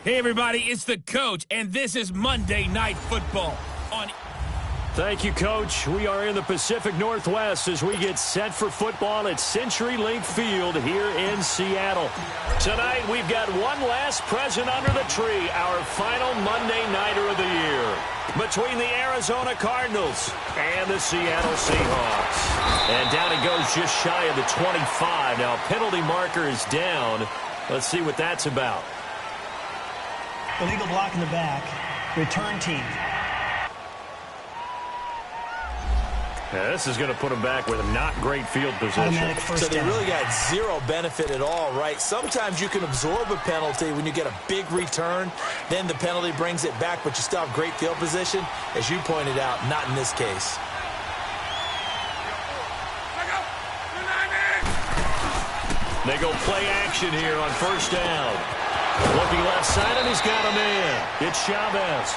Hey, everybody, it's the coach, and this is Monday Night Football on... Thank you, Coach. We are in the Pacific Northwest as we get set for football at CenturyLink Field here in Seattle. Tonight, we've got one last present under the tree, our final Monday Nighter of the year, between the Arizona Cardinals and the Seattle Seahawks. And down it goes just shy of the 25. Now, penalty marker is down. Let's see what that's about. Illegal block in the back. Return team. Yeah, this is going to put them back with a not great field position. So they really got zero benefit at all, right? Sometimes you can absorb a penalty when you get a big return. Then the penalty brings it back, but you still have great field position. As you pointed out, not in this case. They go play action here on first down. Looking left side, and he's got a man. It's Chavez.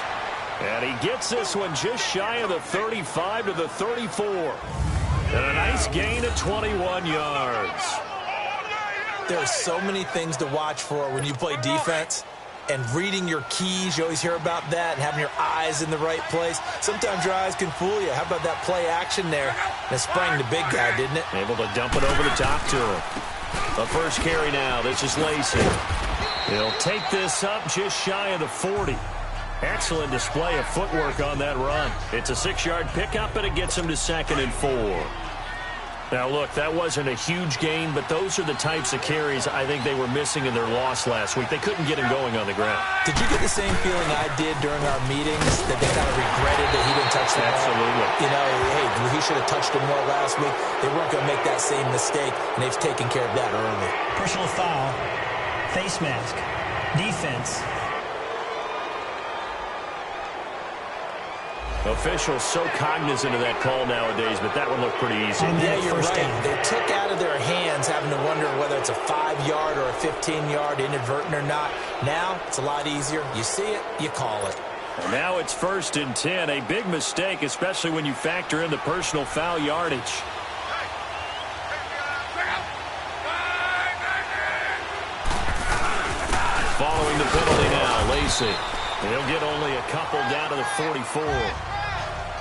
And he gets this one just shy of the 35 to the 34. And a nice gain of 21 yards. There are so many things to watch for when you play defense. And reading your keys, you always hear about that, and having your eyes in the right place. Sometimes your eyes can fool you. How about that play action there? That sprang the big guy, didn't it? Able to dump it over the top to him. The first carry now. This is Lacey. He'll take this up just shy of the 40. Excellent display of footwork on that run. It's a 6-yard pickup, and it gets him to 2nd and 4. Now, look, that wasn't a huge gain, but those are the types of carries I think they were missing in their loss last week. They couldn't get him going on the ground. Did you get the same feeling I did during our meetings, that they kind of regretted that he didn't touch the ball? Absolutely. You know, hey, he should have touched it more last week. They weren't going to make that same mistake, and they've taken care of that early. Personal foul. Face mask. Defense. Officials so cognizant of that call nowadays, but that one looked pretty easy. Yeah, you're right. They took out of their hands having to wonder whether it's a 5-yard or a 15-yard, inadvertent or not. Now, it's a lot easier. You see it, you call it. And now it's 1st and 10. A big mistake, especially when you factor in the personal foul yardage. Following the penalty now, Lacey. He'll get only a couple down to the 44.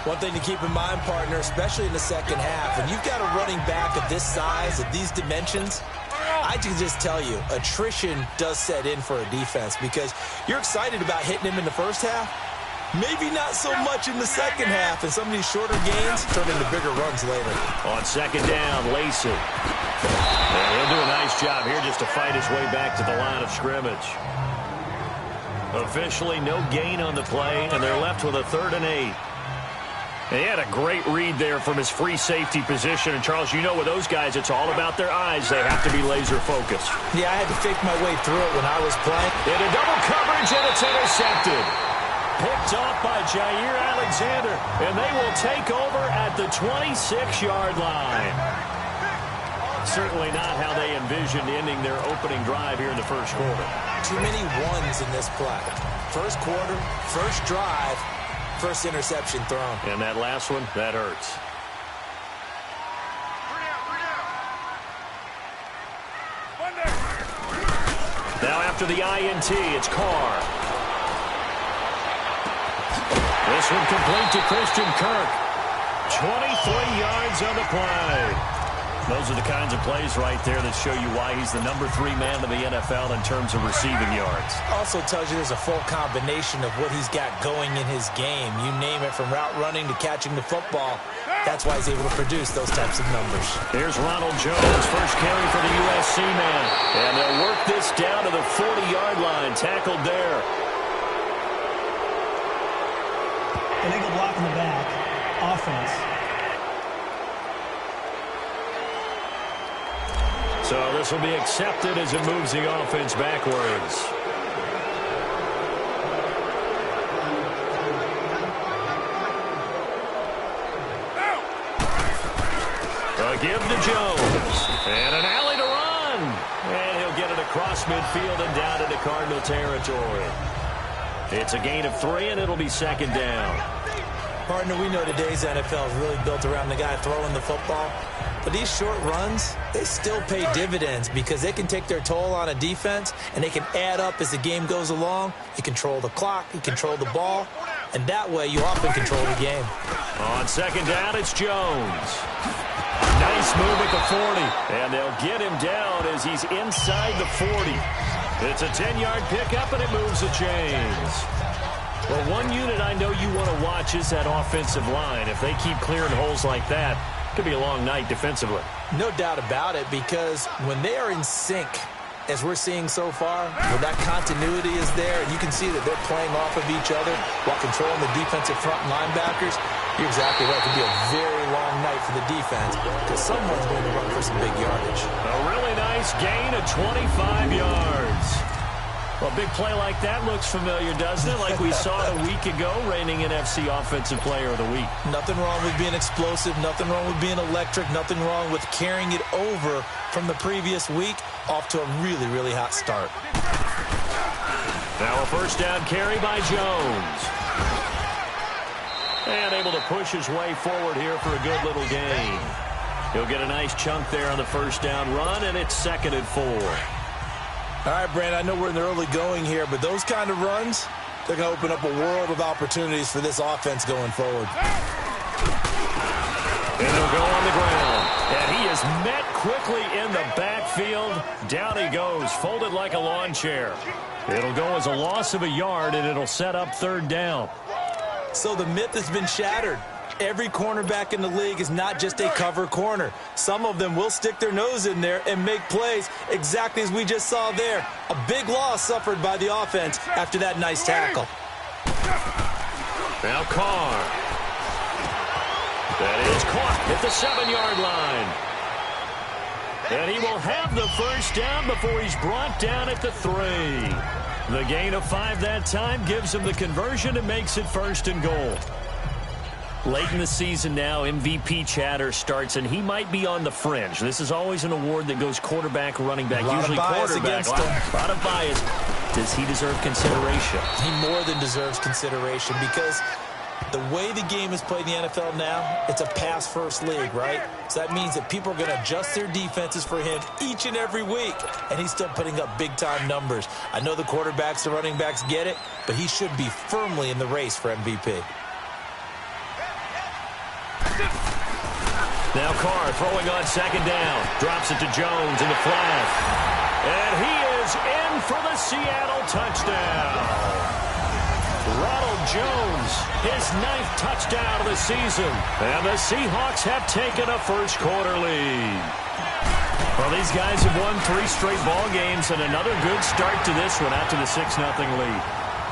One thing to keep in mind, partner, especially in the second half, when you've got a running back of this size, of these dimensions, I can just tell you, attrition does set in for a defense because you're excited about hitting him in the first half. Maybe not so much in the second half, and some of these shorter gains turn into bigger runs later. On 2nd down, Lacey. And he'll do a nice job here just to fight his way back to the line of scrimmage. Officially no gain on the play, and they're left with a 3rd and 8. He had a great read there from his free safety position. And, Charles, you know with those guys, it's all about their eyes. They have to be laser-focused. Yeah, I had to fake my way through it when I was playing. Into double coverage, and it's intercepted. Picked off by Jair Alexander, and they will take over at the 26-yard line. Certainly not how they envisioned ending their opening drive here in the first quarter. Too many ones in this play. First quarter, first drive, first interception thrown. And that last one, that hurts. Now after the INT, it's Carr. This one complete to Christian Kirk. 23 yards on the play. Those are the kinds of plays right there that show you why he's the number 3 man in the NFL in terms of receiving yards. Also tells you there's a full combination of what he's got going in his game. You name it, from route running to catching the football. That's why he's able to produce those types of numbers. Here's Ronald Jones, first carry for the USC man. And they'll work this down to the 40-yard line, tackled there. Illegal block in the back. Offense. So this will be accepted as it moves the offense backwards. A give to Jones. And an alley to run. And he'll get it across midfield and down into Cardinal territory. It's a gain of 3, and it'll be 2nd down. Partner, we know today's NFL is really built around the guy throwing the football. But these short runs, they still pay dividends because they can take their toll on a defense, and they can add up as the game goes along. You control the clock, you control the ball, and that way you often control the game. On second down, it's Jones. Nice move at the 40, and they'll get him down as he's inside the 40. It's a 10-yard pickup, and it moves the chains. Well, one unit I know you want to watch is that offensive line. If they keep clearing holes like that, it could be a long night defensively. No doubt about it, because when they are in sync, as we're seeing so far, when that continuity is there, and you can see that they're playing off of each other while controlling the defensive front linebackers, you're exactly right. It could be a very long night for the defense because someone's going to run for some big yardage. A really nice gain of 25 yards. Well, a big play like that looks familiar, doesn't it? Like we saw it a week ago, reigning NFC Offensive Player of the Week. Nothing wrong with being explosive. Nothing wrong with being electric. Nothing wrong with carrying it over from the previous week off to a really, really hot start. Now a first down carry by Jones. And able to push his way forward here for a good little gain. He'll get a nice chunk there on the first down run, and it's 2nd and 4. All right, Brandon, I know we're in the early going here, but those kind of runs, they're going to open up a world of opportunities for this offense going forward. And he'll go on the ground. And he is met quickly in the backfield. Down he goes, folded like a lawn chair. It'll go as a loss of a yard, and it'll set up 3rd down. So the myth has been shattered. Every cornerback in the league is not just a cover corner. Some of them will stick their nose in there and make plays exactly as we just saw there. A big loss suffered by the offense after that nice tackle. Now Carr. That is caught at the 7-yard line. And he will have the first down before he's brought down at the 3. The gain of 5 that time gives him the conversion and makes it 1st and goal. Late in the season now, MVP chatter starts, and he might be on the fringe. This is always an award that goes quarterback, running back, usually quarterback. A lot of bias. Does he deserve consideration? He more than deserves consideration because the way the game is played in the NFL now, it's a pass-first league, right? So that means that people are going to adjust their defenses for him each and every week, and he's still putting up big-time numbers. I know the quarterbacks, the running backs get it, but he should be firmly in the race for MVP. Now Carr throwing on 2nd down. Drops it to Jones in the flat. And he is in for the Seattle touchdown. Ronald Jones, his 9th touchdown of the season. And the Seahawks have taken a first-quarter lead. Well, these guys have won 3 straight ball games and another good start to this one after the 6-0 lead.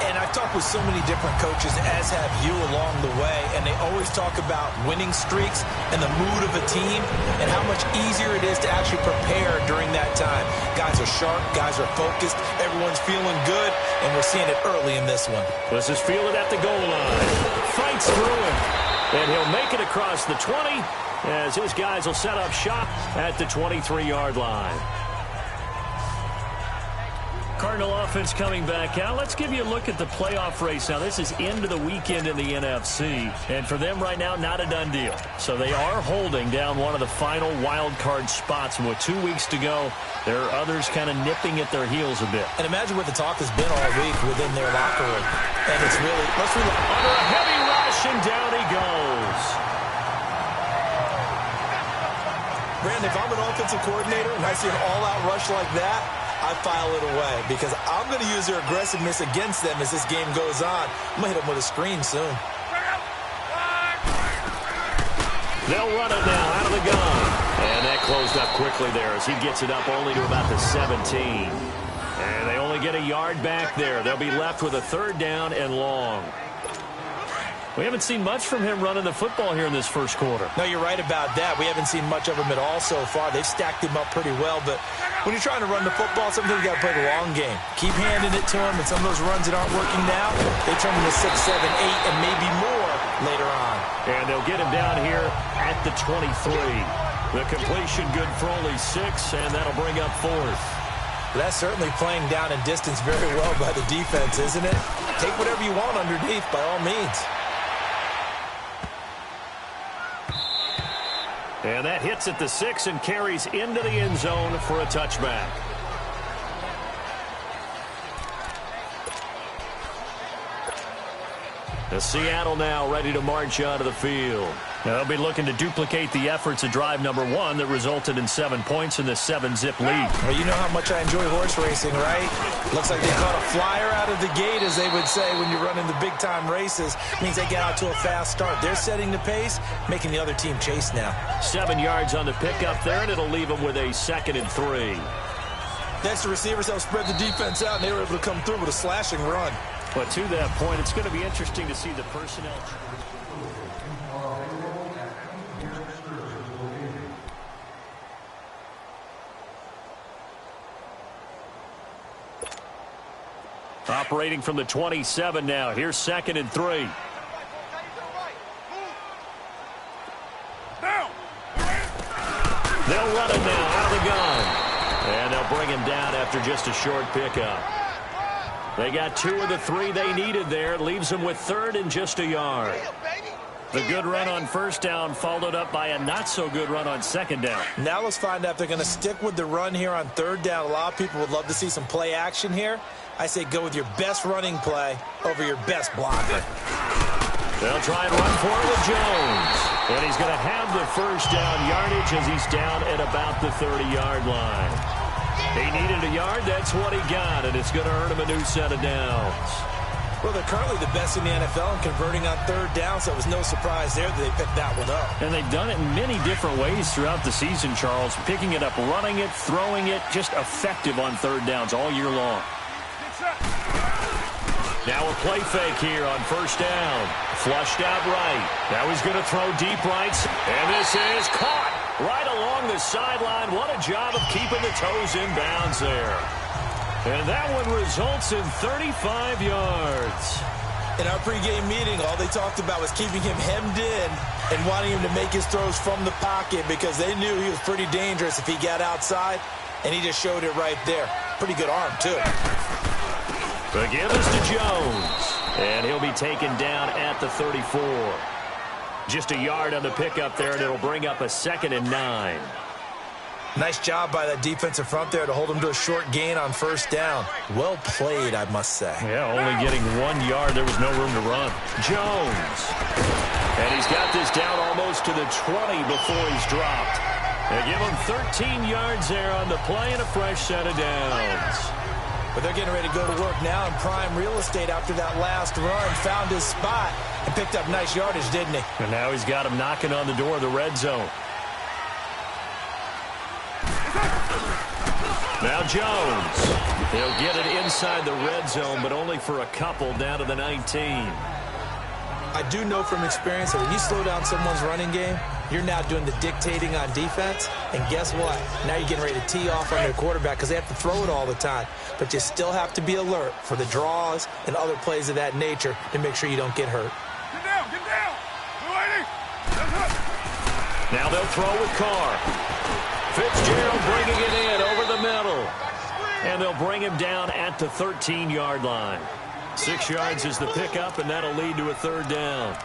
And I've talked with so many different coaches, as have you along the way, and they always talk about winning streaks and the mood of a team and how much easier it is to actually prepare during that time. Guys are sharp, guys are focused, everyone's feeling good, and we're seeing it early in this one. This is fielded at the goal line. Fights through him, and he'll make it across the 20 as his guys will set up shop at the 23-yard line. Cardinal offense coming back out. Let's give you a look at the playoff race. Now, this is into the weekend in the NFC, and for them right now, not a done deal. So they are holding down one of the final wild card spots, and with 2 weeks to go, there are others kind of nipping at their heels a bit. And imagine what the talk has been all week within their locker room. And it's really, under a heavy rush, and down he goes. Brandon, if I'm an offensive coordinator and I see an all-out rush like that, I file it away because I'm going to use their aggressiveness against them as this game goes on. I'm going to hit them with a screen soon. They'll run it now out of the gun. And that closed up quickly there as he gets it up only to about the 17. And they only get a yard back there. They'll be left with a 3rd down and long. We haven't seen much from him running the football here in this first quarter. No, you're right about that. We haven't seen much of him at all so far. They've stacked him up pretty well, but when you're trying to run the football, sometimes you got to play the long game. Keep handing it to him, and some of those runs that aren't working now, they turn into 6, 7, 8, and maybe more later on. And they'll get him down here at the 23. The completion good for only 6, and that'll bring up 4th. That's certainly playing down in distance very well by the defense, isn't it? Take whatever you want underneath by all means. And that hits at the 6 and carries into the end zone for a touchback. The Seattle now ready to march onto the field. They'll be looking to duplicate the efforts of drive number 1 that resulted in 7 points in the 7-zip lead. Well, you know how much I enjoy horse racing, right? Looks like they caught a flyer out of the gate, as they would say when you're running the big-time races. Means they get out to a fast start. They're setting the pace, making the other team chase now. 7 yards on the pickup there, and it'll leave them with a 2nd and 3. Next, the receivers help spread the defense out, and they were able to come through with a slashing run. But to that point, it's going to be interesting to see the personnel. Operating from the 27 now. Here's 2nd and 3. They'll run it now out of the gun. And they'll bring him down after just a short pickup. They got 2 of the 3 they needed there. It leaves them with 3rd and just a yard. The good run on 1st down followed up by a not-so-good run on 2nd down. Now let's find out if they're going to stick with the run here on 3rd down. A lot of people would love to see some play action here. I say go with your best running play over your best blocker. They'll try and run for it with Jones. And he's going to have the 1st down yardage as he's down at about the 30-yard line. He needed a yard. That's what he got, and it's going to earn him a new set of downs. Well, they're currently the best in the NFL in converting on 3rd down, so it was no surprise there that they picked that one up. And they've done it in many different ways throughout the season, Charles. Picking it up, running it, throwing it, just effective on 3rd downs all year long. Now a play fake here on 1st down. Flushed out right. Now he's going to throw deep right. And this is caught right along the sideline. What a job of keeping the toes in bounds there. And that one results in 35 yards. In our pregame meeting, all they talked about was keeping him hemmed in and wanting him to make his throws from the pocket because they knew he was pretty dangerous if he got outside, and he just showed it right there. Pretty good arm, too. The give is to Jones, and he'll be taken down at the 34. Just a yard on the pickup there, and it'll bring up a 2nd and 9. Nice job by that defensive front there to hold him to a short gain on 1st down. Well played, I must say. Yeah, only getting 1 yard. There was no room to run. Jones. And he's got this down almost to the 20 before he's dropped. They give him 13 yards there on the play and a fresh set of downs. But they're getting ready to go to work now in prime real estate after that last run. Found his spot and picked up nice yardage, didn't he? And now he's got him knocking on the door of the red zone. Now Jones. He'll get it inside the red zone, but only for a couple down to the 19. I do know from experience that when you slow down someone's running game, you're now doing the dictating on defense. And guess what? Now you're getting ready to tee off on their quarterback because they have to throw it all the time. But you still have to be alert for the draws and other plays of that nature to make sure you don't get hurt. Get down, get down. Now they'll throw with Carr. Fitzgerald bringing it in over the middle. And they'll bring him down at the 13-yard line. 6 yards is the pickup, and that'll lead to a 3rd down.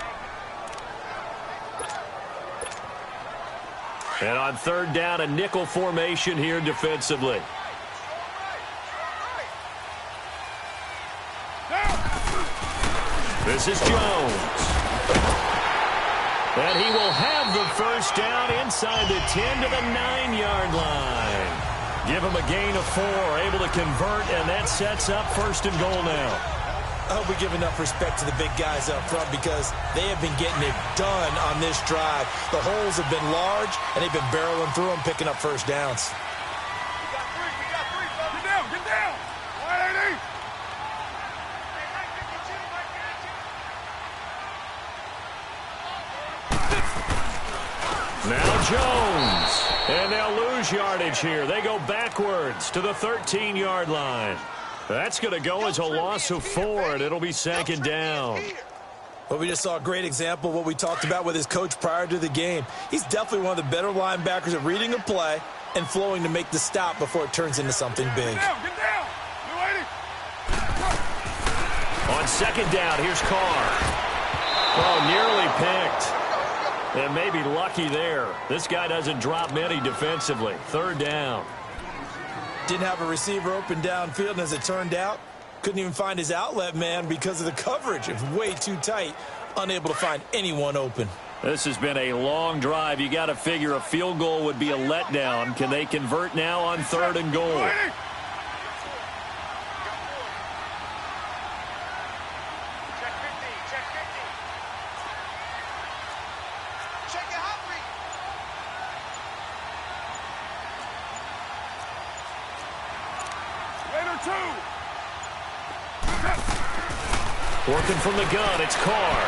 And on 3rd down, a nickel formation here defensively. This is Jones. And he will have the 1st down inside the 10 to the 9-yard line. Give him a gain of 4, able to convert, and that sets up 1st and goal now. I hope we give enough respect to the big guys up front because they have been getting it done on this drive. The holes have been large, and they've been barreling through them, picking up 1st downs. We got three. Get down, get down. 180. Now Jones. And they'll lose yardage here. They go backwards to the 13-yard line. That's going to go as a loss of 4, and it'll be 2nd down. Well, we just saw a great example of what we talked about with his coach prior to the game. He's definitely one of the better linebackers at reading a play and flowing to make the stop before it turns into something big. Get down. On 2nd down, here's Carr. Oh, nearly picked. And maybe lucky there. This guy doesn't drop many defensively. Third down. Didn't have a receiver open downfield, and as it turned out, couldn't even find his outlet man because of the coverage. It was way too tight, unable to find anyone open. This has been a long drive. You got to figure a field goal would be a letdown. Can they convert now on 3rd and goal? Working from the gun, it's Carr.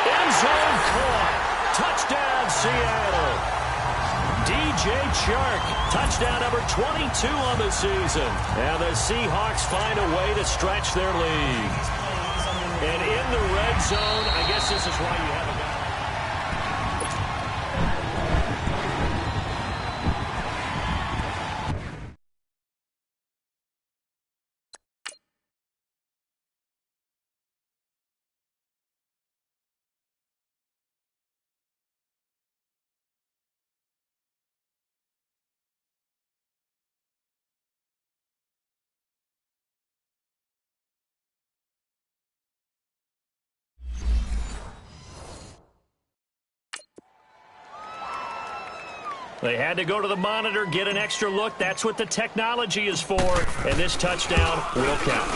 End zone caught. Touchdown, Seattle. DJ Chark, touchdown number 22 on the season. And the Seahawks find a way to stretch their lead. And in the red zone, I guess this is why you have a guy. They had to go to the monitor, get an extra look. That's what the technology is for. And this touchdown will count.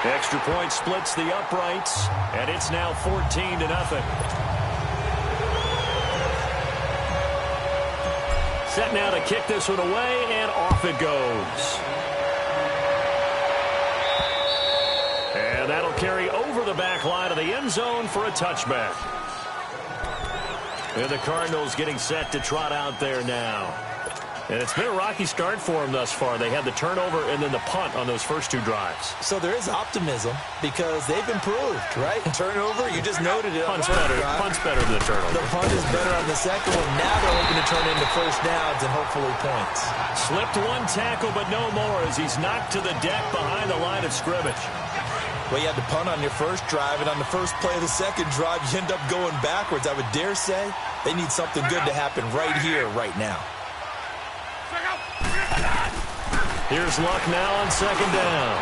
Extra point splits the uprights, and it's now 14-0. Set now to kick this one away, and off it goes. And that'll carry over the back line of the end zone for a touchback. And the Cardinals getting set to trot out there now. And it's been a rocky start for them thus far. They had the turnover and then the punt on those first 2 drives. So there is optimism because they've improved, right? Turnover, you just noted it. Punt's better. Punt's better than the turnover. The punt is better on the second one. Now they're hoping to turn into first downs and hopefully points. Slipped one tackle, but no more as he's knocked to the deck behind the line of scrimmage. Well, you had to punt on your first drive, and on the first play of the second drive, you end up going backwards. I would dare say they need something good to happen right here, right now. Here's Luck now on second down.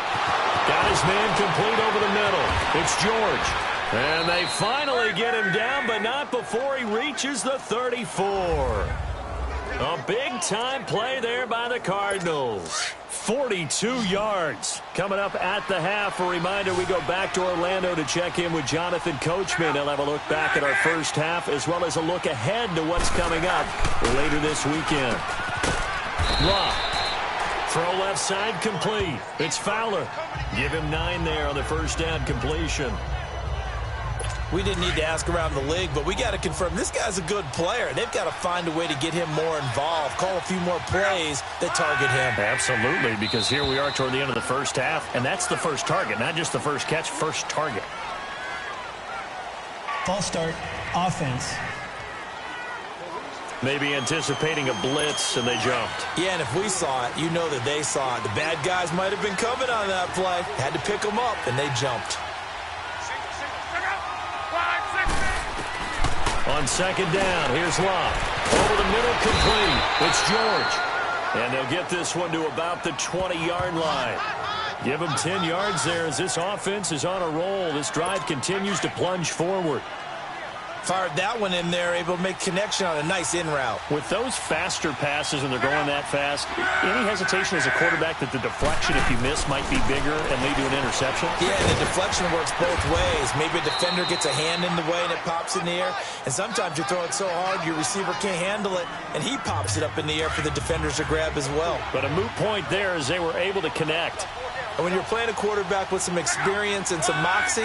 Got his man complete over the middle. It's George. And they finally get him down, but not before he reaches the 34. A big-time play there by the Cardinals. 42 yards. Coming up at the half, a reminder we go back to Orlando to check in with Jonathan Coachman. He'll have a look back at our first half as well as a look ahead to what's coming up later this weekend. Luck. Throw left side complete. It's Fowler. Give him 9 there on the first down completion. We didn't need to ask around the league, but we got to confirm this guy's a good player. They've got to find a way to get him more involved, call a few more plays that target him. Absolutely, because here we are toward the end of the first half, and that's the first target, not just the first catch, first target. False start, offense. Maybe anticipating a blitz, and they jumped. Yeah, and if we saw it, you know that they saw it. The bad guys might have been coming on that play. Had to pick them up, and they jumped. On second down, here's Locke. Over the middle, complete. It's George. And they'll get this one to about the 20-yard line. Give them 10 yards there as this offense is on a roll. This drive continues to plunge forward. Fired that one in there, able to make connection on a nice in route. With those faster passes when they're going that fast, any hesitation as a quarterback that the deflection, if you miss, might be bigger and lead to an interception? Yeah, the deflection works both ways. Maybe a defender gets a hand in the way and it pops in the air. And sometimes you throw it so hard your receiver can't handle it, and he pops it up in the air for the defenders to grab as well. But a moot point there as they were able to connect. And when you're playing a quarterback with some experience and some moxie,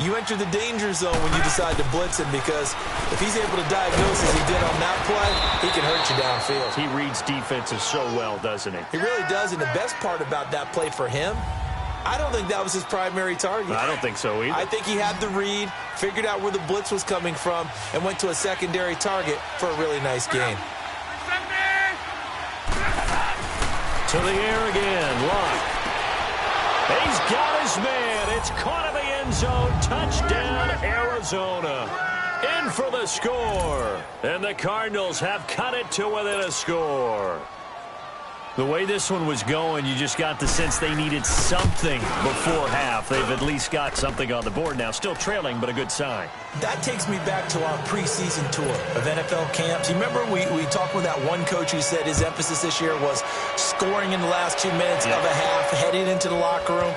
you enter the danger zone when you decide to blitz him, because if he's able to diagnose as he did on that play, he can hurt you downfield. He reads defenses so well, doesn't he? He really does, and the best part about that play for him, I don't think that was his primary target. I don't think so either. I think he had the read, figured out where the blitz was coming from, and went to a secondary target for a really nice gain. To the air again, Locke. He's got his man. It's caught in the end zone. Touchdown, Arizona. in for the score. And the Cardinals have cut it to within a score. The way this one was going, you just got the sense they needed something before half. They've at least got something on the board now. Still trailing, but a good sign. That takes me back to our preseason tour of NFL camps. You remember we talked with that one coach who said his emphasis this year was scoring in the last 2 minutes of a half, heading into the locker room.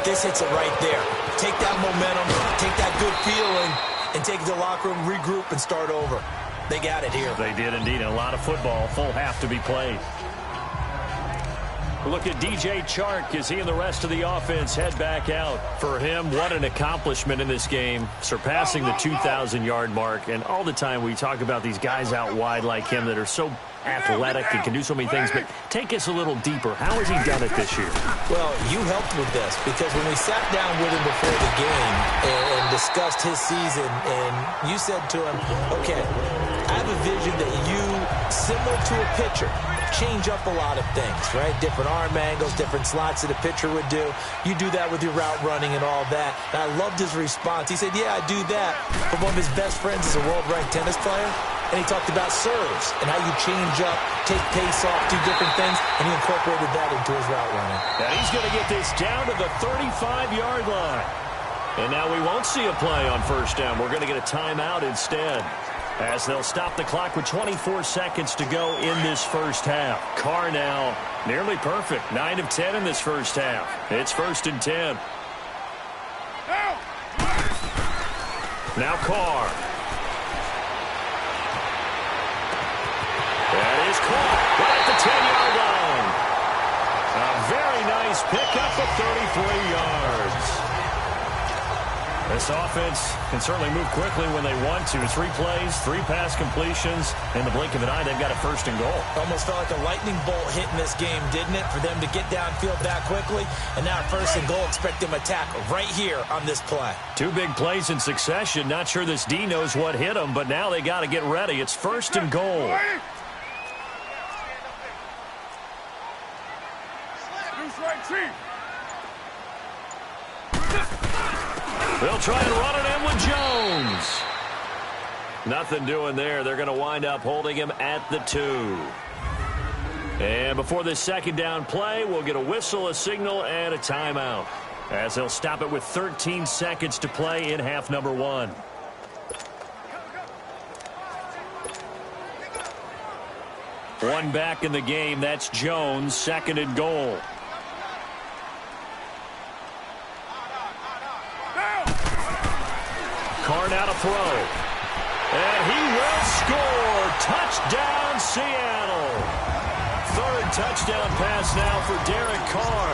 This hits it right there. Take that momentum, take that good feeling, and take it to the locker room, regroup, and start over. They got it here. They did indeed. A lot of football, full half to be played. Look at DJ Chark as he and the rest of the offense head back out. For him, what an accomplishment in this game, surpassing the 2,000-yard mark. And all the time we talk about these guys out wide like him that are so athletic and can do so many things. But take us a little deeper. How has he done it this year? Well, you helped with this because when we sat down with him before the game and discussed his season, and you said to him, okay, I have a vision that you, similar to a pitcher, change up a lot of things, right? Different arm angles, different slots that a pitcher would do. You do that with your route running and all that. And I loved his response. He said, yeah, I do that. But one of his best friends is a world-ranked tennis player, and he talked about serves and how you change up, take pace off, do different things, and he incorporated that into his route running. Now he's going to get this down to the 35-yard line. And now we won't see a play on first down. We're going to get a timeout instead, as they'll stop the clock with 24 seconds to go in this first half. Carr now nearly perfect. 9 of 10 in this first half. It's 1st and 10. Now Carr. That is caught right at the 10-yard line. A very nice pickup of 33 yards. This offense can certainly move quickly when they want to. 3 plays, 3 pass completions. In the blink of an eye, they've got a 1st and goal. Almost felt like a lightning bolt hit in this game, didn't it? For them to get downfield that quickly. And now 1st and goal, expect them to tackle right here on this play. 2 big plays in succession. Not sure this D knows what hit them, but now they got to get ready. It's 1st and goal. They'll try and run it in with Jones. Nothing doing there. They're going to wind up holding him at the 2. And before this 2nd down play, we'll get a whistle, a signal, and a timeout, as they'll stop it with 13 seconds to play in half number 1. One back in the game. That's Jones. 2nd and goal. Carr now to throw. And he will score. Touchdown, Seattle. 3rd touchdown pass now for Derek Carr.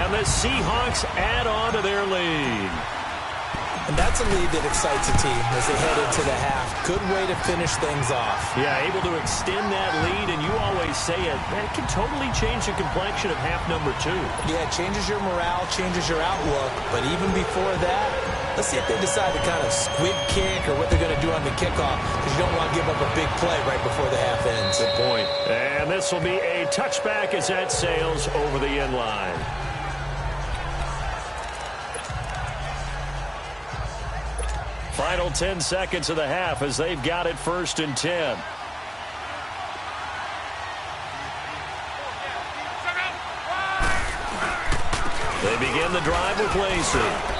And the Seahawks add on to their lead. And that's a lead that excites a team as they head into the half. Good way to finish things off. Yeah, able to extend that lead, and you always say it, man, it can totally change the complexion of half number 2. Yeah, it changes your morale, changes your outlook. But even before that, let's see if they decide to kind of squib kick or what they're going to do on the kickoff, because you don't want to give up a big play right before the half ends. Good point. And this will be a touchback as that sails over the end line. Final 10 seconds of the half as they've got it 1st and 10. They begin the drive with Lacey.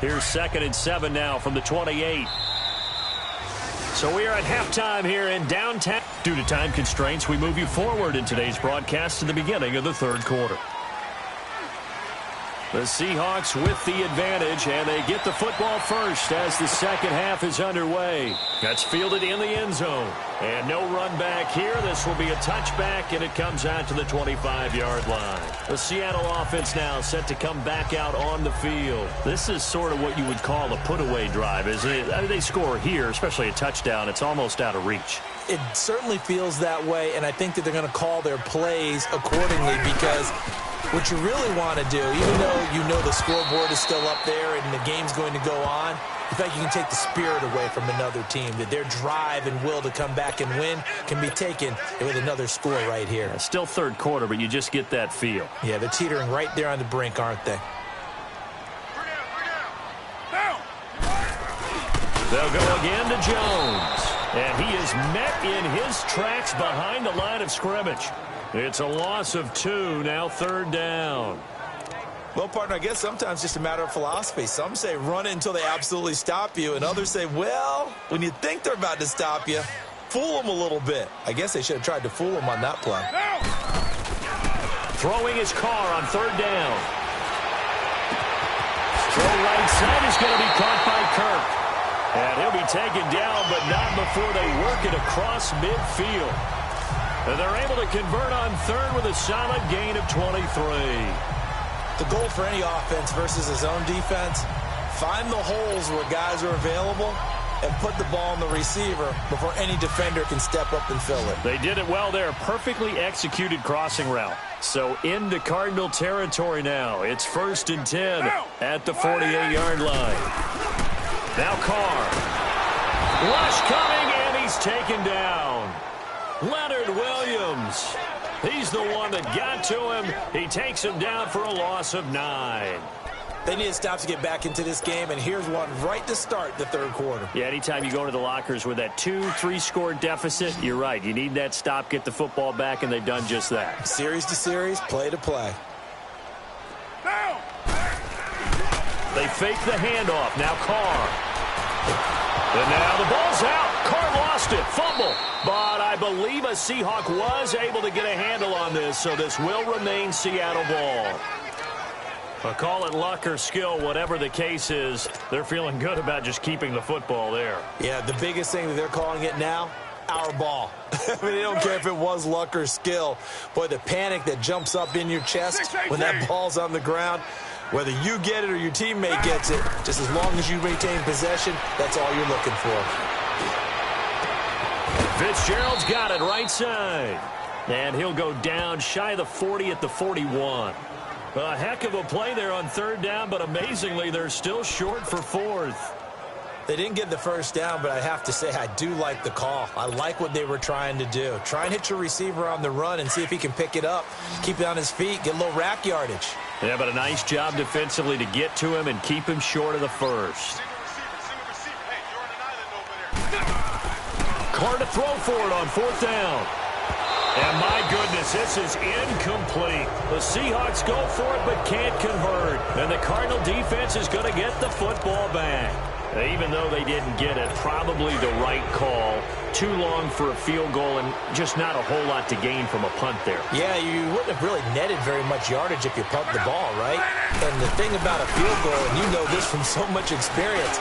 Here's 2nd and 7 now from the 28. So we are at halftime here in downtown. Due to time constraints, we move you forward in today's broadcast to the beginning of the 3rd quarter. The Seahawks with the advantage, and they get the football first as the 2nd half is underway. That's fielded in the end zone. And no run back here. This will be a touchback, and it comes out to the 25-yard line. The Seattle offense now set to come back out on the field. This is sort of what you would call a put-away drive, isn't it? I mean, they score here, especially a touchdown. It's almost out of reach. It certainly feels that way, and I think that they're going to call their plays accordingly because What you really want to do, even though you know the scoreboard is still up there and the game's going to go on, in fact, you can take the spirit away from another team, that their drive and will to come back and win can be taken with another score right here. Yeah, still third quarter, but you just get that feel. Yeah, they're teetering right there on the brink, aren't they? They'll go again to Jones. And he is met in his tracks behind the line of scrimmage. It's a loss of 2, now third down. Well, partner, I guess sometimes just a matter of philosophy. Some say run it until they absolutely stop you, and others say, well, when you think they're about to stop you, fool them a little bit. I guess they should have tried to fool them on that play. Throwing his car on third down. Throw right side is going to be caught by Kirk. And he'll be taken down, but not before they work it across midfield. And they're able to convert on third with a solid gain of 23. The goal for any offense versus his own defense, find the holes where guys are available and put the ball on the receiver before any defender can step up and fill it. They did it well there. Perfectly executed crossing route. So into Cardinal territory now. It's 1st and 10 at the 48-yard line. Now Carr. Rush coming, and he's taken down. Leonard Williams. He's the one that got to him. He takes him down for a loss of 9. They need a stop to get back into this game, and here's one right to start the third quarter. Yeah, anytime you go to the lockers with that 2-3 score deficit, you're right. You need that stop, get the football back, and they've done just that. Series to series, play to play. They fake the handoff. Now Carr. And now the ball's out. Carr lost it. Fumble. But I believe a Seahawk was able to get a handle on this, so this will remain Seattle ball. But call it luck or skill, whatever the case is, they're feeling good about just keeping the football there. Yeah, the biggest thing that they're calling it now, our ball. I mean, they don't care if it was luck or skill. Boy, the panic that jumps up in your chest when that ball's on the ground, whether you get it or your teammate gets it, just as long as you retain possession, that's all you're looking for. Fitzgerald's got it right side. And he'll go down shy of the 40 at the 41. A heck of a play there on third down, but amazingly, they're still short for fourth. They didn't get the first down, but I have to say I do like the call. I like what they were trying to do. Try and hit your receiver on the run and see if he can pick it up, keep it on his feet, get a little rack yardage. Yeah, but a nice job defensively to get to him and keep him short of the first. Carr to throw for it on fourth down. And my goodness, this is incomplete. The Seahawks go for it but can't convert. And the Cardinal defense is going to get the football back. Even though they didn't get it, probably the right call. Too long for a field goal and just not a whole lot to gain from a punt there. Yeah, you wouldn't have really netted very much yardage if you pumped the ball, right? And the thing about a field goal, and you know this from so much experience,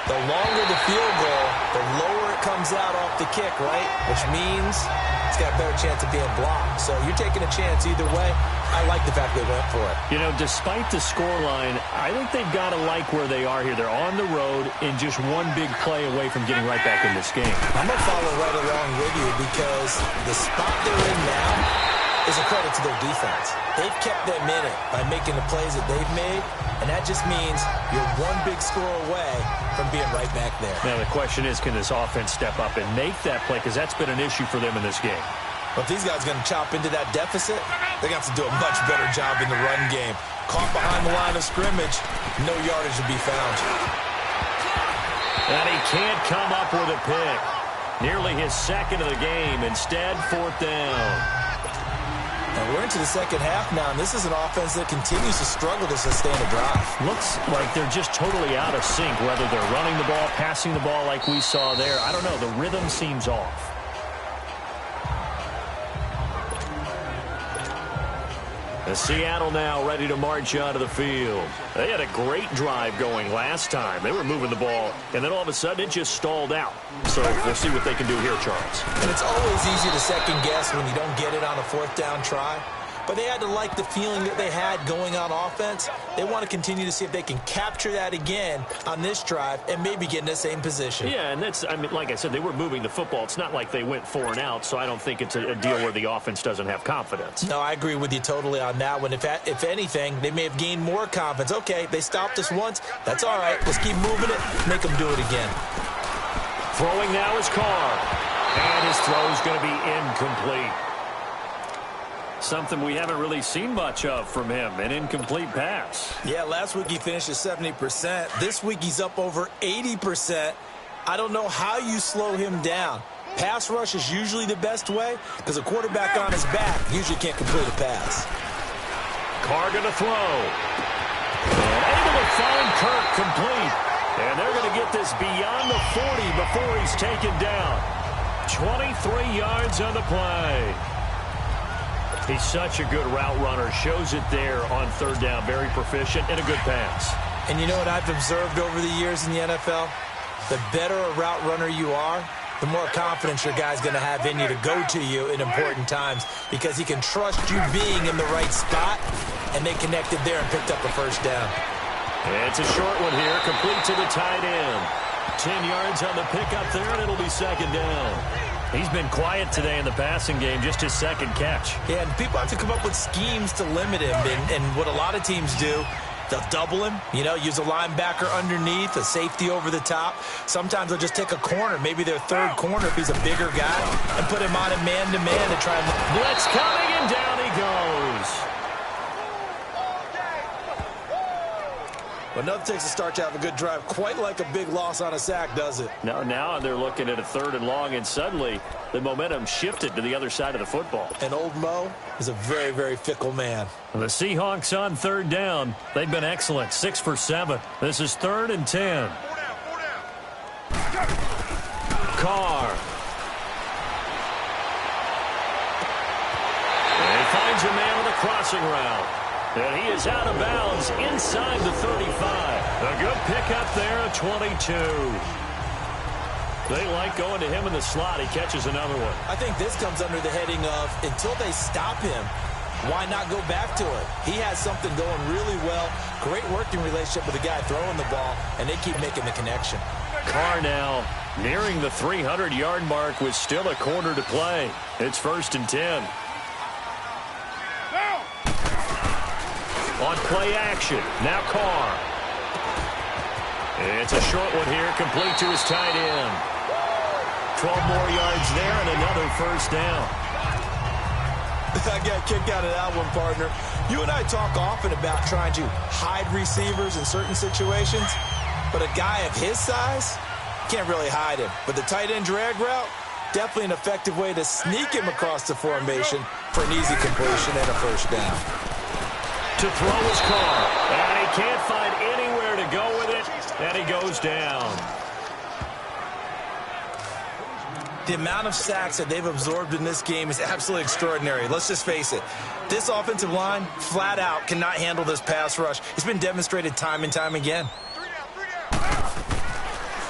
the longer the field goal, the lower it comes out off the kick, right? Which means it's got a better chance of being blocked. So you're taking a chance either way. I like the fact they went for it. You know, despite the scoreline, I think they've got to like where they are here. They're on the road and just one big play away from getting right back in this game. I'm going to follow right along with you because the spot they're in now is a credit to their defense. They've kept them in it by making the plays that they've made, and that just means you're one big score away from being right back there. Now, the question is, can this offense step up and make that play? Because that's been an issue for them in this game. But if these guys are going to chop into that deficit, they're going to have to do a much better job in the run game. Caught behind the line of scrimmage, no yardage to be found. And he can't come up with a pick. Nearly his second of the game. Instead, fourth down. And we're into the second half now, and this is an offense that continues to struggle to sustain a drive. Looks like they're just totally out of sync, whether they're running the ball, passing the ball like we saw there. I don't know. The rhythm seems off. Seattle now ready to march out of the field. They had a great drive going last time. They were moving the ball, and then all of a sudden it just stalled out. So we'll see what they can do here, Charles. And it's always easy to second guess when you don't get it on a fourth down try. but they had to like the feeling that they had going on offense. They want to continue to see if they can capture that again on this drive and maybe get in the same position. Yeah, and that's, I mean, like I said, they were moving the football. It's not like they went 4 and out, so I don't think it's a deal where the offense doesn't have confidence. No, I agree with you totally on that one. If anything, they may have gained more confidence. Okay, they stopped us once. That's all right. Let's keep moving it. Make them do it again. Throwing now is Carr. And his throw is going to be incomplete. Something we haven't really seen much of from him, an incomplete pass. Yeah, last week he finished at 70%. This week he's up over 80%. I don't know how you slow him down. Pass rush is usually the best way because a quarterback on his back usually can't complete a pass. Carr going to throw. And able to find Kirk complete. And they're going to get this beyond the 40 before he's taken down. 23 yards on the play. He's such a good route runner. Shows it there on third down. Very proficient and a good pass. And you know what I've observed over the years in the NFL? The better a route runner you are, the more confidence your guy's going to have in you to go to you in important times because he can trust you being in the right spot, and they connected there and picked up a first down. It's a short one here, complete to the tight end. 10 yards on the pickup there, and it'll be second down. He's been quiet today in the passing game, just his second catch. Yeah, and people have to come up with schemes to limit him, and what a lot of teams do, they'll double him, you know, use a linebacker underneath, a safety over the top. Sometimes they'll just take a corner, maybe their third corner if he's a bigger guy, and put him on a man-to-man to try and... Blitz coming, and down he goes. But nothing takes a start to have a good drive, quite like a big loss on a sack, does it? No, now they're looking at a third and long, and suddenly the momentum shifted to the other side of the football. And old Mo is a very, very fickle man. The Seahawks on third down. They've been excellent, 6 for 7. This is 3rd and 10. Carr. And he finds a man on the crossing route. And he is out of bounds inside the 35. A good pickup there at 22. They like going to him in the slot. He catches another one. I think this comes under the heading of until they stop him, why not go back to it? He has something going really well. Great working relationship with the guy throwing the ball, and they keep making the connection. Carr now nearing the 300-yard mark with still a quarter to play. It's 1st and 10. On play action, now Carr. It's a short one here, complete to his tight end. 12 more yards there and another first down. I got a kick out of that one, partner. You and I talk often about trying to hide receivers in certain situations, but a guy of his size can't really hide him. But the tight end drag route, definitely an effective way to sneak him across the formation for an easy completion and a first down. To throw his Carr, and he can't find anywhere to go with it, and he goes down. The amount of sacks that they've absorbed in this game is absolutely extraordinary. Let's just face it. This offensive line, flat out, cannot handle this pass rush. It's been demonstrated time and time again.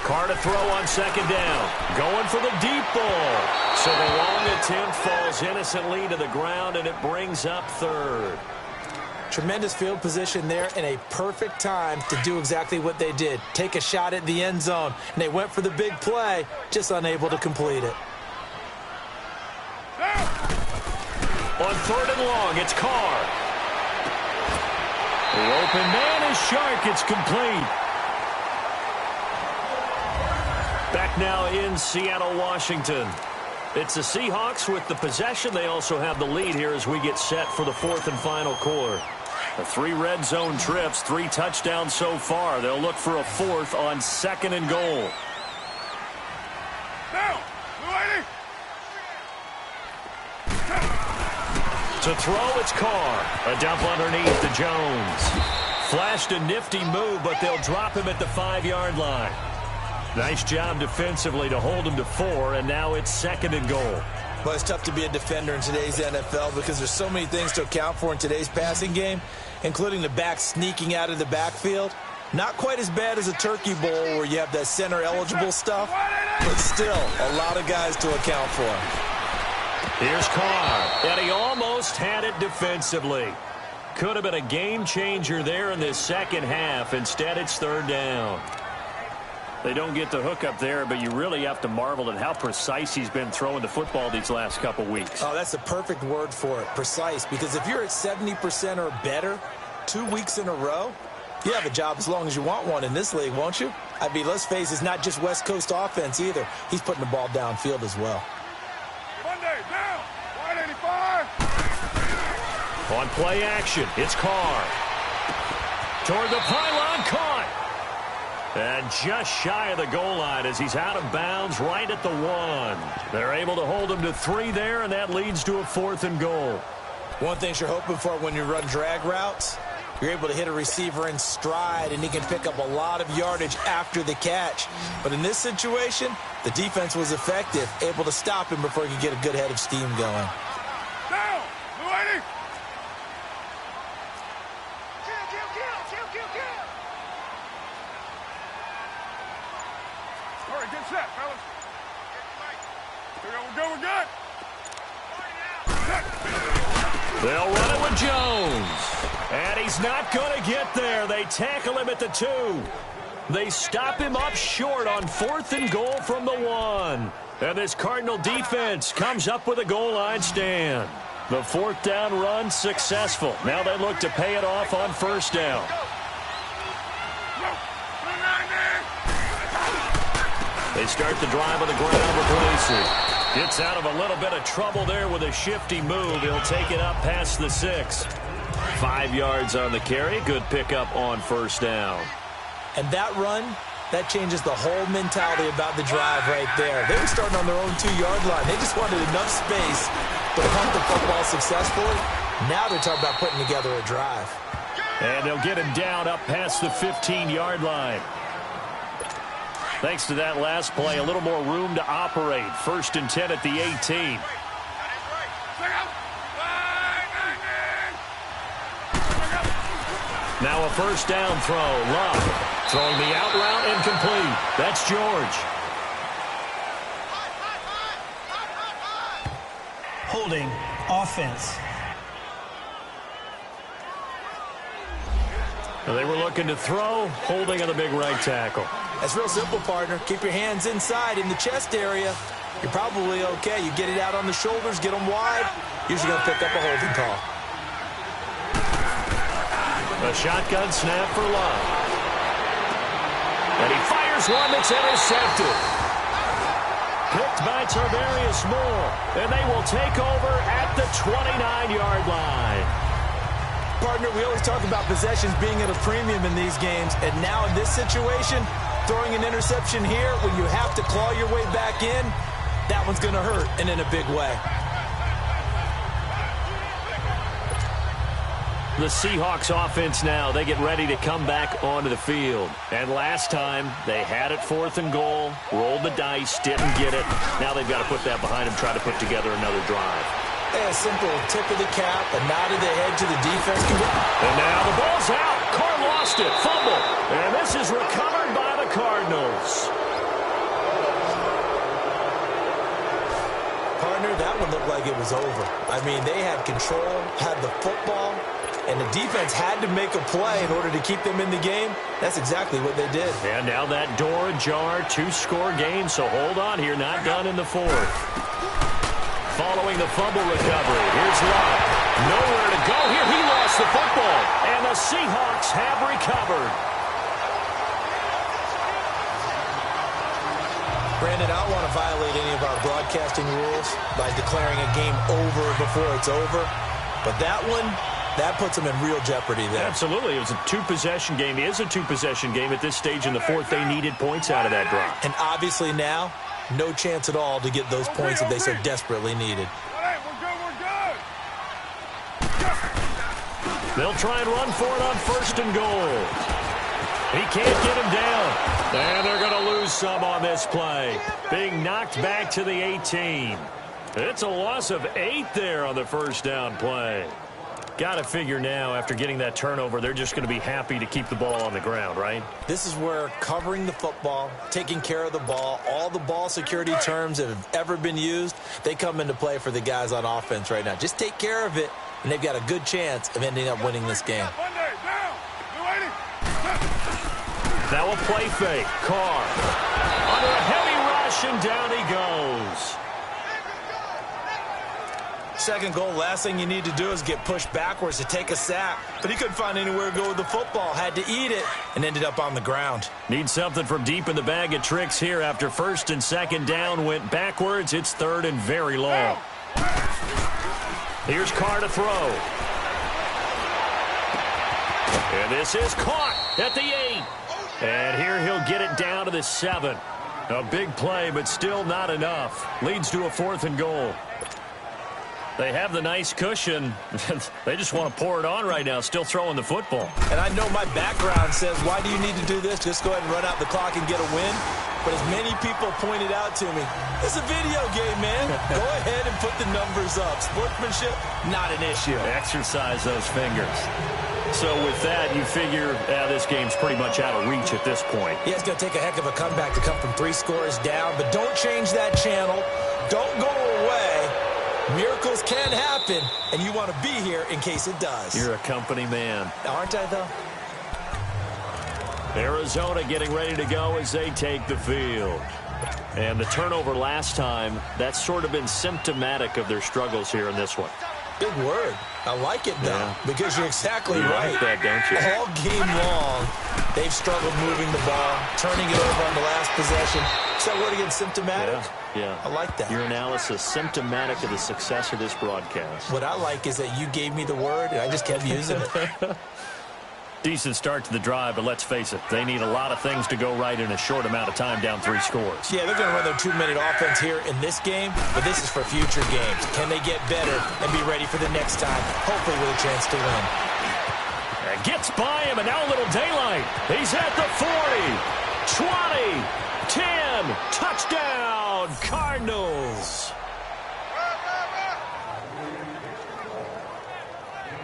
Carr to throw on second down. Going for the deep ball. So the long attempt falls innocently to the ground, and it brings up 3rd. Tremendous field position there and a perfect time to do exactly what they did. Take a shot at the end zone. And they went for the big play, just unable to complete it. On 3rd and long, it's Carr. The open man is Shark. It's complete. Back now in Seattle, Washington. It's the Seahawks with the possession. They also have the lead here as we get set for the 4th and final quarter. 3 red zone trips, 3 touchdowns so far. They'll look for a 4th on 2nd and goal. To throw, it's Carr. A dump underneath to Jones. Flashed a nifty move, but they'll drop him at the 5-yard line. Nice job defensively to hold him to 4, and now it's 2nd and goal. Well, it's tough to be a defender in today's NFL because there's so many things to account for in today's passing game, including the back sneaking out of the backfield. Not quite as bad as a turkey bowl where you have that center-eligible stuff, but still a lot of guys to account for. Here's Carr, and he almost had it defensively. Could have been a game changer there in this second half. Instead, it's third down. They don't get the hook up there, but you really have to marvel at how precise he's been throwing the football these last couple weeks. Oh, that's the perfect word for it, precise. Because if you're at 70% or better 2 weeks in a row, you have a job as long as you want one in this league, won't you? I mean, let's face it, it's not just West Coast offense either. He's putting the ball downfield as well. Monday, down, 185. On play action, it's Carr. Toward the pylon, caught. And just shy of the goal line as he's out of bounds right at the 1. They're able to hold him to 3 there, and that leads to a 4th and goal. One thing you're hoping for when you run drag routes, you're able to hit a receiver in stride, and he can pick up a lot of yardage after the catch. But in this situation, the defense was effective, able to stop him before he could get a good head of steam going. Down, 280. All right, get set, fellas. Here we go, we're good. They'll run it with Jones. And he's not going to get there. They tackle him at the 2. They stop him up short on 4th and goal from the 1. And this Cardinal defense comes up with a goal line stand. The 4th down run successful. Now they look to pay it off on 1st down. They start the drive on the ground with Lacy. Gets out of a little bit of trouble there with a shifty move. He'll take it up past the 6. 5 yards on the carry. Good pickup on 1st down. And that run, that changes the whole mentality about the drive right there. They were starting on their own 2-yard line. They just wanted enough space to punt the football successfully. Now they're talking about putting together a drive. And they'll get him down up past the 15-yard line. Thanks to that last play, a little more room to operate. 1st and 10 at the 18. Now a 1st down throw. Love throwing the out route incomplete. That's George. Holding offense. They were looking to throw, holding on the big right tackle. That's real simple, partner. Keep your hands inside in the chest area. You're probably okay. You get it out on the shoulders, get them wide. Usually going to pick up a holding call. A shotgun snap for Love. And he fires one that's intercepted. Picked by Tarvarius Moore. And they will take over at the 29-yard line. Partner, we always talk about possessions being at a premium in these games. And now in this situation, throwing an interception here when you have to claw your way back in, that one's going to hurt, and in a big way. The Seahawks offense now, they get ready to come back onto the field. And last time, they had it 4th and goal, rolled the dice, didn't get it. Now they've got to put that behind them, try to put together another drive. A simple tip of the cap, a nod of the head to the defense. And now the ball's out. Carr lost it. Fumble. And this is recovered by the Cardinals. Partner, that one looked like it was over. I mean, they had control, had the football, and the defense had to make a play in order to keep them in the game. That's exactly what they did. And now that door ajar, 2-score game, so hold on here. Not done in the 4th. Following the fumble recovery, here's Love. Nowhere to go here. He lost the football. And the Seahawks have recovered. Brandon, I don't want to violate any of our broadcasting rules by declaring a game over before it's over. But that one, that puts them in real jeopardy there. Absolutely. It was a 2-possession game. It is a 2-possession game at this stage in the 4th. They needed points out of that drive. And obviously now, no chance at all to get those points that they so desperately needed. They'll try and run for it on 1st and goal. He can't get him down. And they're going to lose some on this play. Being knocked back to the 18. It's a loss of 8 there on the 1st down play. Got to figure now, after getting that turnover, they're just going to be happy to keep the ball on the ground, right? This is where covering the football, taking care of the ball, all the ball security terms that have ever been used, they come into play for the guys on offense right now. Just take care of it, and they've got a good chance of ending up winning this game. Now a play fake. Carr under a heavy rush, and down he goes. Second goal, last thing you need to do is get pushed backwards to take a sack. But he couldn't find anywhere to go with the football. Had to eat it and ended up on the ground. Need something from deep in the bag of tricks here. After first and second down went backwards, it's third and very long. Here's Carr to throw. And this is caught at the 8. And here he'll get it down to the 7. A big play, but still not enough. Leads to a 4th and goal. They have the nice cushion. They just want to pour it on right now, still throwing the football. And I know my background says, why do you need to do this? Just go ahead and run out the clock and get a win. But as many people pointed out to me, it's a video game, man. Go ahead and put the numbers up. Sportsmanship, not an issue. Exercise those fingers. So with that, you figure this game's pretty much out of reach at this point. Yeah, it's going to take a heck of a comeback to come from 3 scores down. But don't change that channel. Don't go away. Miracles can happen, and you want to be here in case it does. You're a company man. Aren't I, though? Arizona getting ready to go as they take the field. And the turnover last time, that's sort of been symptomatic of their struggles here in this one. Big word. I like it, though, because you're exactly right. Like that, don't you? All game long, they've struggled moving the ball, turning it over on the last possession. Is that word again, symptomatic? Yeah. I like that. Your analysis, symptomatic of the success of this broadcast. What I like is that you gave me the word, and I just kept using it. Decent start to the drive, but let's face it, they need a lot of things to go right in a short amount of time down 3 scores. Yeah, they're going to run their 2-minute offense here in this game, but this is for future games. Can they get better and be ready for the next time, hopefully with a chance to win? And gets by him, and now a little daylight. He's at the 40, 20, 10, touchdown, Cardinals.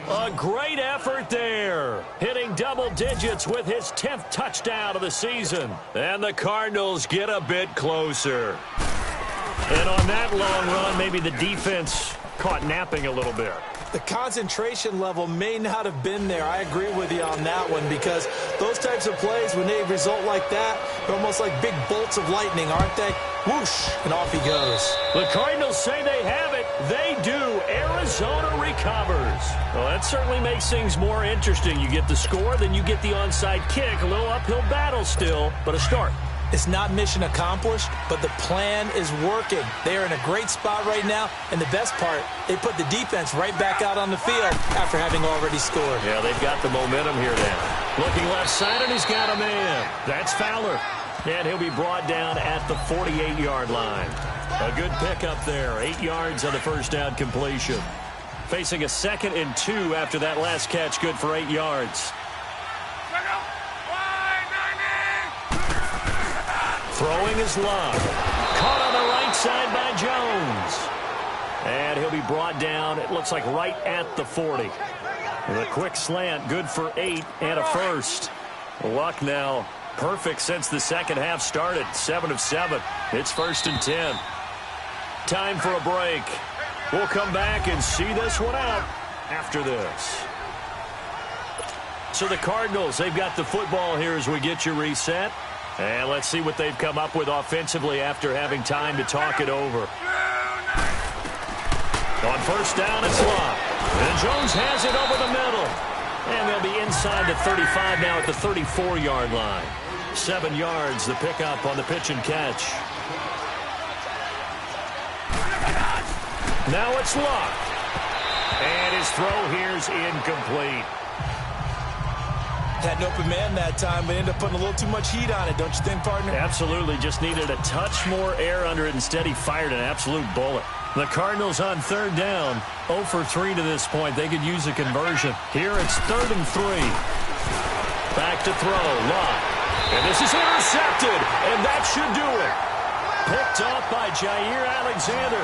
A great effort there, hitting double digits with his 10th touchdown of the season. And the Cardinals get a bit closer. And on that long run, maybe the defense caught napping a little bit. The concentration level may not have been there. I agree with you on that one, because those types of plays, when they result like that, they're almost like big bolts of lightning, aren't they? Whoosh, and off he goes. The Cardinals say they have it. They do. Arizona recovers. Well, that certainly makes things more interesting. You get the score, then you get the onside kick. A little uphill battle still, but a start. It's not mission accomplished, but the plan is working. They are in a great spot right now, and the best part, they put the defense right back out on the field after having already scored. Yeah, they've got the momentum here now. Looking left side, and he's got a man. That's Fowler. And he'll be brought down at the 48-yard line. A good pickup there. 8 yards on the first down completion. Facing a 2nd and 2 after that last catch, good for 8 yards. Throwing is Love. Caught on the right side by Jones. And he'll be brought down, it looks like right at the 40. The quick slant, good for 8 and a first. Luck now perfect since the second half started. 7 of 7. It's 1st and 10. Time for a break. We'll come back and see this one out after this. So the Cardinals, they've got the football here as we get you reset. And let's see what they've come up with offensively after having time to talk it over. On first down, it's Love. And Jones has it over the middle. And they'll be inside the 35 now at the 34-yard line. 7 yards, the pickup on the pitch and catch. Now it's Luck. And his throw here's incomplete. Had an open man that time, but ended up putting a little too much heat on it, don't you think, partner? Absolutely. Just needed a touch more air under it. Instead, he fired an absolute bullet. The Cardinals on 3rd down. 0 for 3 to this point. They could use a conversion. Here it's 3rd and 3. Back to throw. Luck. And this is intercepted. And that should do it. Picked off by Jair Alexander.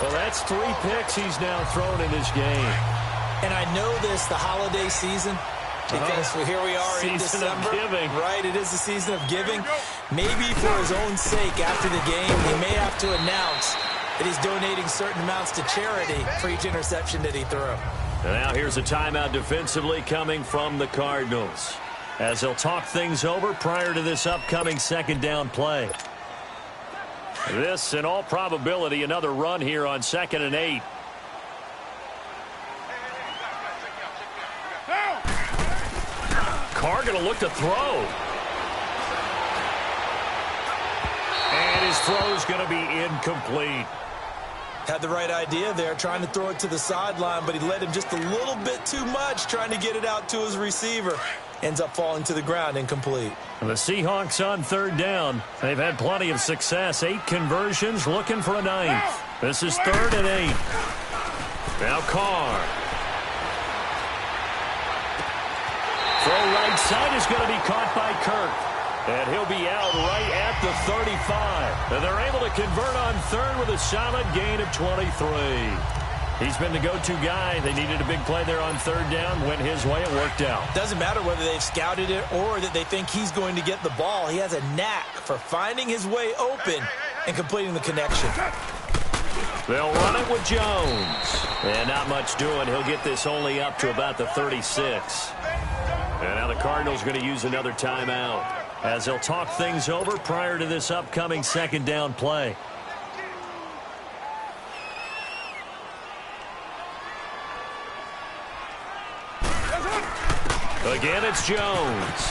Well, that's 3 picks he's now thrown in this game. And I know this, the holiday season, because here we are in December. Season of giving. Right, it is the season of giving. Maybe for his own sake, after the game, he may have to announce that he's donating certain amounts to charity for each interception that he threw. And now here's a timeout defensively coming from the Cardinals, as they'll talk things over prior to this upcoming second down play. This, in all probability, another run here on 2nd and 8. Carr going to look to throw. And his throw is going to be incomplete. Had the right idea there, trying to throw it to the sideline, but he led him just a little bit too much, trying to get it out to his receiver. Ends up falling to the ground, incomplete. The Seahawks on 3rd down. They've had plenty of success. 8 conversions, looking for a 9th. This is 3rd and 8. Now Carr. Throw right side is going to be caught by Kirk. And he'll be out right at the 35. And they're able to convert on 3rd with a solid gain of 23. He's been the go-to guy. They needed a big play there on 3rd down. Went his way. It worked out. Doesn't matter whether they've scouted it or that they think he's going to get the ball. He has a knack for finding his way open and completing the connection. They'll run it with Jones. And not much doing. He'll get this only up to about the 36. And now the Cardinals are going to use another timeout, as they'll talk things over prior to this upcoming second down play. Again, it's Jones.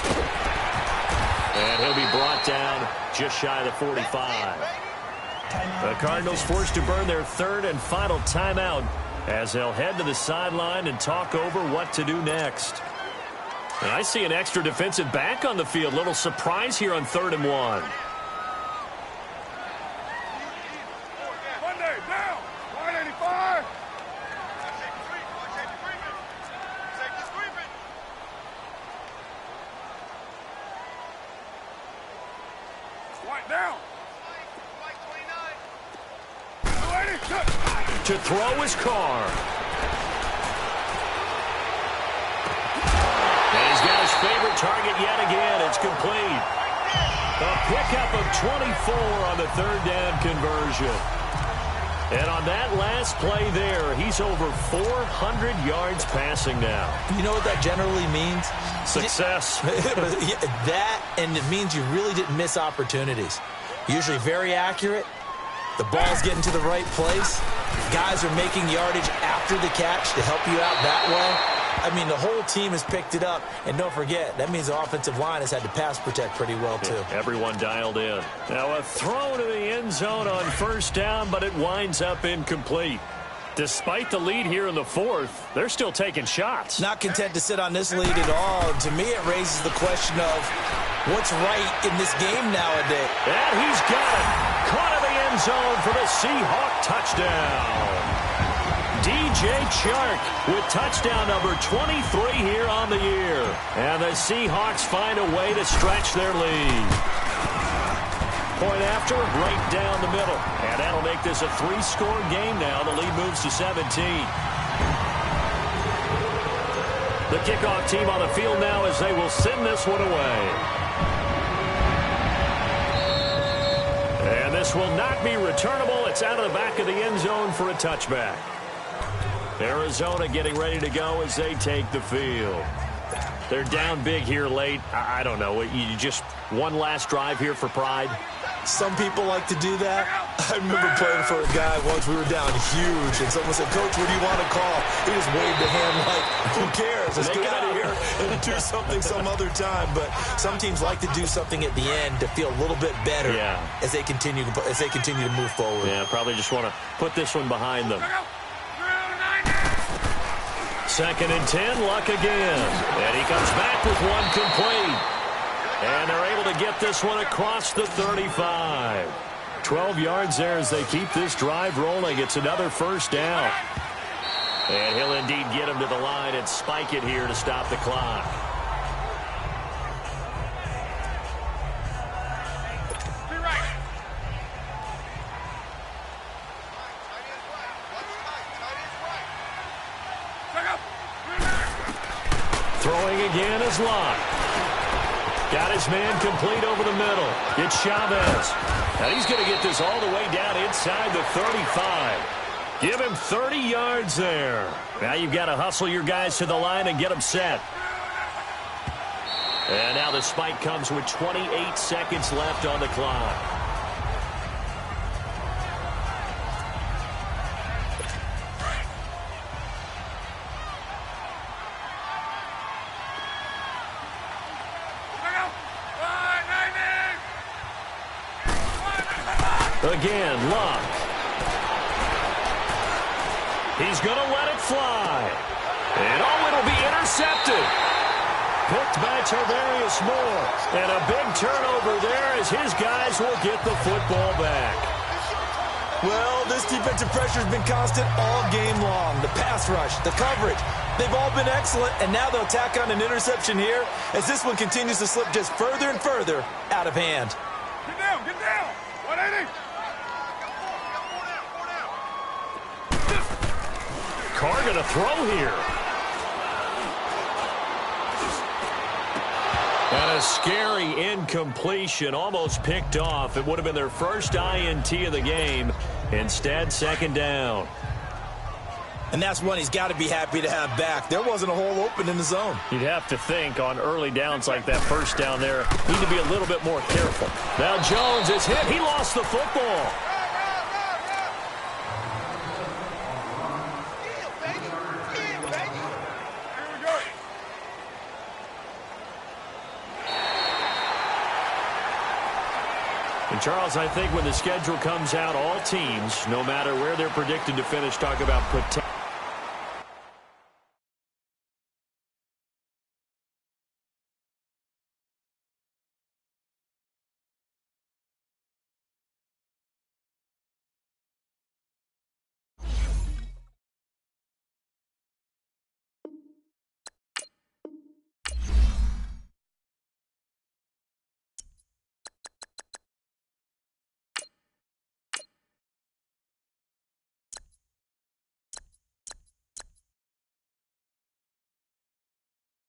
And he'll be brought down just shy of the 45. The Cardinals forced to burn their 3rd and final timeout, as they'll head to the sideline and talk over what to do next. And I see an extra defensive back on the field. Little surprise here on 3rd and 1. Monday, down. 185. White down. To throw is Carr. And he's got his favorite target yet again. It's complete. A pickup of 24 on the 3rd down conversion. And on that last play there, he's over 400 yards passing now. You know what that generally means? Success. That, and it means you really didn't miss opportunities. Usually very accurate. The ball's getting to the right place. Guys are making yardage after the catch to help you out that way. I mean, the whole team has picked it up. And don't forget, that means the offensive line has had to pass protect pretty well, too. Yeah, everyone dialed in. Now a throw to the end zone on 1st down, but it winds up incomplete. Despite the lead here in the 4th, they're still taking shots. Not content to sit on this lead at all. To me, it raises the question of what's right in this game nowadays. And he's got it. Caught in the end zone for the Seahawk touchdown. DJ Chark with touchdown number 23 here on the year. And the Seahawks find a way to stretch their lead. Point after, right down the middle. And that'll make this a 3-score game now. The lead moves to 17. The kickoff team on the field now as they will send this one away. And this will not be returnable. It's out of the back of the end zone for a touchback. Arizona getting ready to go as they take the field. They're down big here late. I don't know. You just one last drive here for pride? Some people like to do that. I remember playing for a guy once. We were down huge, and someone said, "Coach, what do you want to call?" He just waved a hand like, "Who cares? Let's get out of here and do something some other time." But some teams like to do something at the end to feel a little bit better as they continue to move forward. Yeah, probably just want to put this one behind them. 2nd and 10, Luck again. And he comes back with one complete. And they're able to get this one across the 35. 12 yards there as they keep this drive rolling. It's another 1st down. And he'll indeed get him to the line and spike it here to stop the clock. Throwing again is Locke. Got his man complete over the middle. It's Chavez. Now he's going to get this all the way down inside the 35. Give him 30 yards there. Now you've got to hustle your guys to the line and get them set. And now the spike comes with 28 seconds left on the clock. Again, Locke. He's going to let it fly. And it'll be intercepted. Picked by Tarvarius Moore. And a big turnover there as his guys will get the football back. Well, this defensive pressure has been constant all game long. The pass rush, the coverage, they've all been excellent, and now they'll tack on an interception here as this one continues to slip just further and further out of hand. Get down, get down. 180. Carr going to throw here. And a scary incompletion, almost picked off. It would have been their first INT of the game. Instead, second down. And that's one he's got to be happy to have back. There wasn't a hole open in the zone. You'd have to think on early downs like that first down there, need to be a little bit more careful. Now Jones is hit. He lost the football. And Charles, I think when the schedule comes out, all teams, no matter where they're predicted to finish, talk about potential.